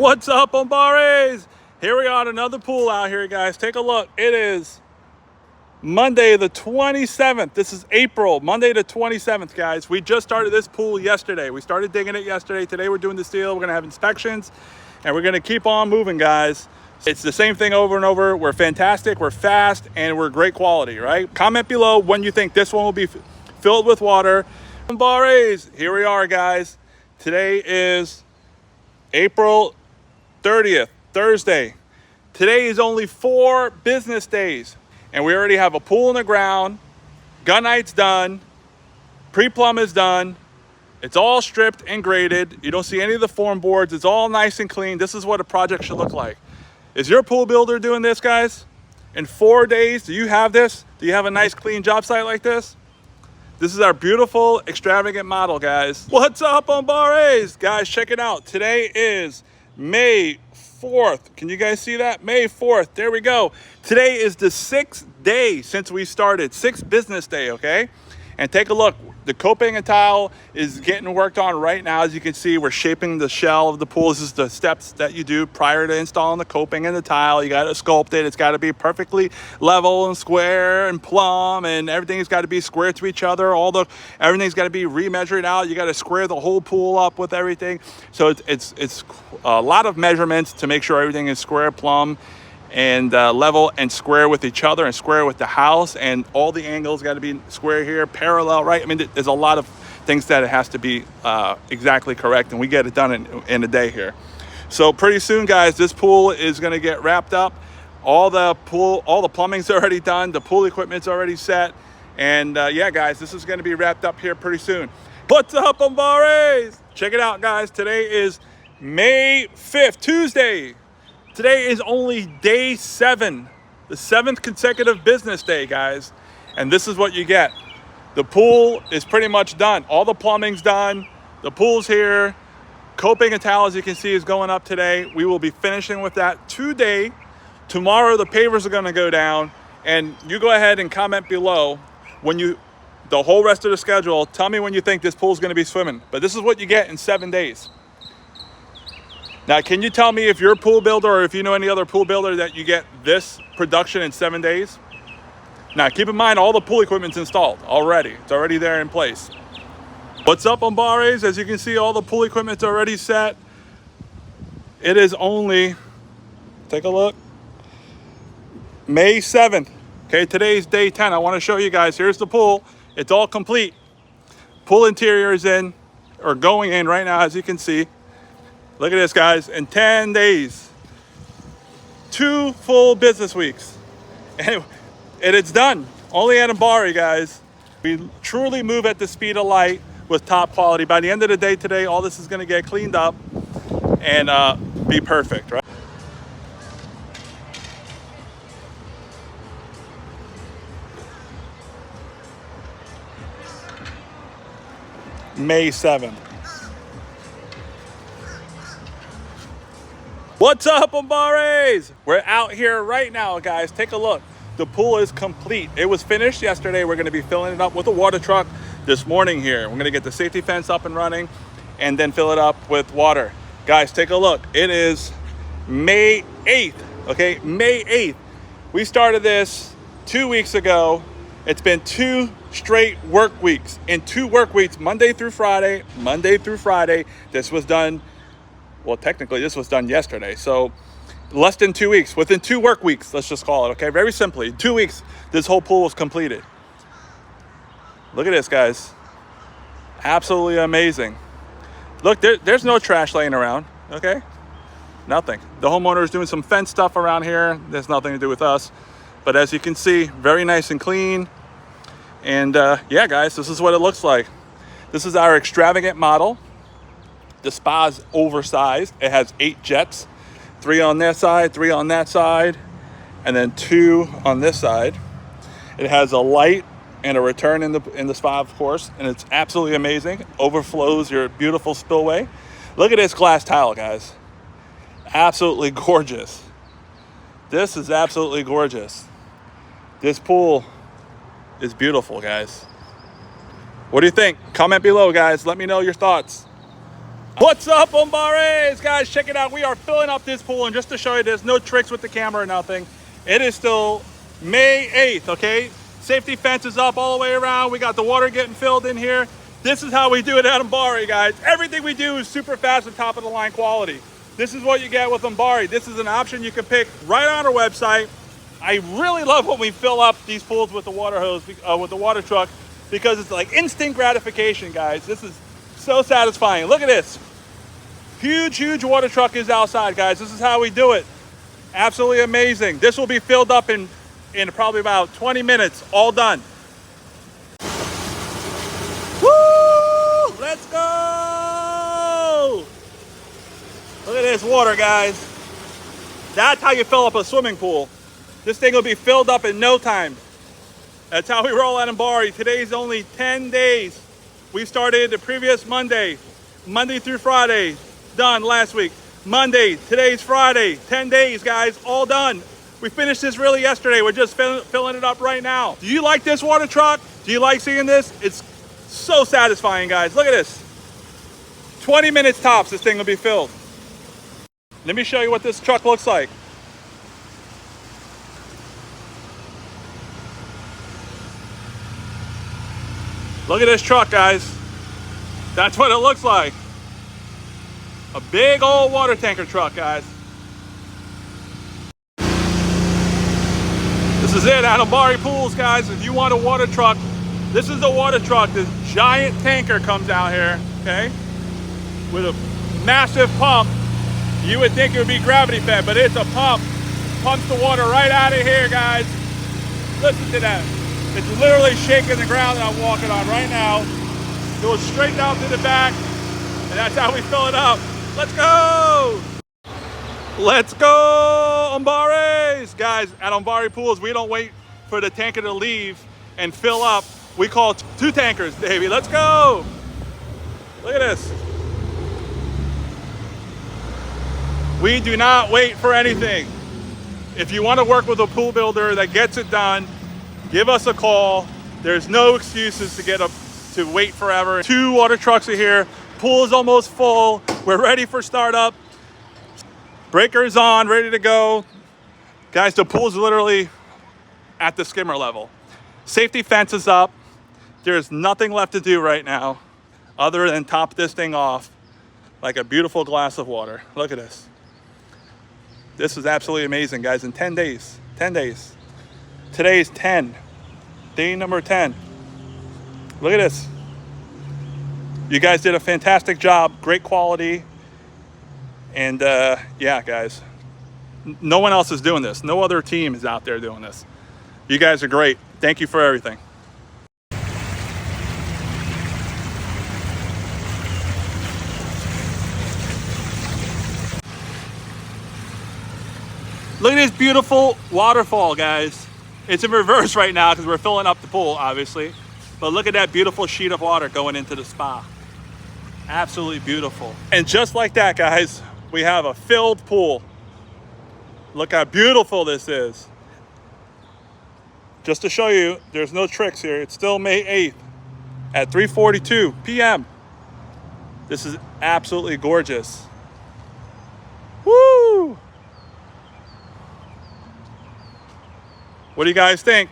What's up, Bombares? Here we are at another pool out here, guys. Take a look. It is Monday the 27th. This is April, Monday the 27th, guys. We just started this pool yesterday. We started digging it yesterday. Today we're doing the seal. We're gonna have inspections and we're gonna keep on moving, guys. It's the same thing over and over. We're fantastic, we're fast, and we're great quality, right? Comment below when you think this one will be filled with water. Bombares, here we are, guys. Today is April 30th, Thursday. Today is only 4 business days and we already have a pool in the ground. Gunite's done, pre-plumb is done. It's all stripped and graded. You don't see any of the form boards. It's all nice and clean. This is what a project should look like. Is your pool builder doing this, guys? In 4 days, do you have this? Do you have a nice clean job site like this? This is our beautiful, extravagant model, guys. What's up, Bombares? Guys, check it out. Today is May 4th. Can you guys see that? May 4th. There we go. Today is the 6th day since we started. 6th business day, okay? And take a look. The coping and tile is getting worked on right now. As you can see, we're shaping the shell of the pool. This is the steps that you do prior to installing the coping and the tile. You got to sculpt it. It's got to be perfectly level and square and plumb, and everything's got to be square to each other. Everything's got to be remeasured out. You got to square the whole pool up with everything. So it's a lot of measurements to make sure everything is square, plumb, and level and square with each other and square with the house, and all the angles got to be square here, parallel, right? I mean, there's a lot of things that it has to be exactly correct, and we get it done in a day here. So pretty soon, guys, this pool is going to get wrapped up. All the plumbing's already done, the pool equipment's already set, and yeah, guys, this is going to be wrapped up here pretty soon. What's up, Bombares? Check it out, guys. Today is May 5th, Tuesday. Today is only day 7, the 7th consecutive business day, guys. And this is what you get. The pool is pretty much done. All the plumbing's done. The pool's here. Coping and tile, as you can see, is going up today. We will be finishing with that today. Tomorrow, the pavers are gonna go down. And you go ahead and comment below the whole rest of the schedule. Tell me when you think this pool's gonna be swimming. But this is what you get in 7 days. Now, can you tell me if you're a pool builder or if you know any other pool builder that you get this production in 7 days? Now, keep in mind, all the pool equipment's installed already. It's already there in place. What's up, Bombares? As you can see, all the pool equipment's already set. It is only, take a look, May 7th. Okay, today's day 10. I want to show you guys. Here's the pool. It's all complete. Pool interior is in, or going in right now, as you can see. Look at this, guys. In 10 days, 2 full business weeks, and it's done. Only at Ambari, guys. We truly move at the speed of light with top quality. By the end of the day today, all this is going to get cleaned up and be perfect, right? May 7th. What's up, Bombares? We're out here right now, guys. Take a look. The pool is complete. It was finished yesterday. We're gonna be filling it up with a water truck this morning here. We're gonna get the safety fence up and running and then fill it up with water. Guys, take a look. It is May 8th, okay? May 8th. We started this 2 weeks ago. It's been 2 straight work weeks. In 2 work weeks, Monday through Friday, this was done. Well, technically, this was done yesterday. So less than 2 weeks, within 2 work weeks, let's just call it, okay? Very simply, 2 weeks, this whole pool was completed. Look at this, guys. Absolutely amazing. Look, there's no trash laying around, okay? Nothing. The homeowner is doing some fence stuff around here. There's nothing to do with us. But as you can see, very nice and clean. And yeah, guys, this is what it looks like. This is our extravagant model. The spa's oversized. It has 8 jets, 3 on that side, 3 on that side, and then 2 on this side. It has a light and a return in the spa, of course, and it's absolutely amazing. Overflows your beautiful spillway. Look at this glass tile, guys. Absolutely gorgeous. This is absolutely gorgeous. This pool is beautiful, guys. What do you think? Comment below, guys. Let me know your thoughts. What's up, Bombares? Guys, check it out. We are filling up this pool, and just to show you, there's no tricks with the camera or nothing. It is still May 8th, okay? Safety fence is up all the way around. We got the water getting filled in here. This is how we do it at Umbari, guys. Everything we do is super fast and top of the line quality. This is what you get with Umbari. This is an option you can pick right on our website. I really love when we fill up these pools with the water hose, with the water truck, because it's like instant gratification, guys. This is so satisfying. Look at this. Huge water truck is outside, guys. This is how we do it. Absolutely amazing. This will be filled up in probably about 20 minutes, all done. Woo! Let's go! Look at this water, guys. That's how you fill up a swimming pool. This thing will be filled up in no time. That's how we roll at Umbari. Today's only 10 days. We started the previous Monday through Friday, done last week. Monday, today's Friday, 10 days, guys, all done. We finished this really yesterday. We're just filling it up right now. Do you like this water truck? Do you like seeing this? It's so satisfying, guys. Look at this. 20 minutes tops, this thing will be filled. Let me show you what this truck looks like. Look at this truck, guys. That's what it looks like. A big old water tanker truck, guys. This is it at Umbari Pools, guys. If you want a water truck, this is the water truck. This giant tanker comes out here, okay? With a massive pump. You would think it would be gravity fed, but it's a pump. Pumps the water right out of here, guys. Listen to that. It's literally shaking the ground that I'm walking on right now. Goes straight down to the back, and that's how we fill it up. Let's go! Let's go, Umbaris! Guys, at Umbari Pools, we don't wait for the tanker to leave and fill up. We call 2 tankers, baby. Let's go! Look at this. We do not wait for anything. If you want to work with a pool builder that gets it done, give us a call. There's no excuses to wait forever. 2 water trucks are here. Pool is almost full. We're ready for startup. Breaker's on, ready to go. Guys, the pool's literally at the skimmer level. Safety fence is up. There's nothing left to do right now other than top this thing off like a beautiful glass of water. Look at this. This is absolutely amazing, guys. In 10 days, 10 days. Today is 10, day number 10. Look at this. You guys did a fantastic job, great quality. And yeah, guys, no one else is doing this. No other team is out there doing this. You guys are great. Thank you for everything. Look at this beautiful waterfall, guys. It's in reverse right now because we're filling up the pool, obviously. But look at that beautiful sheet of water going into the spa. Absolutely beautiful. And just like that, guys, we have a filled pool. Look how beautiful this is. Just to show you, there's no tricks here. It's still May 8th at 3:42 p.m. This is absolutely gorgeous. Woo! What do you guys think?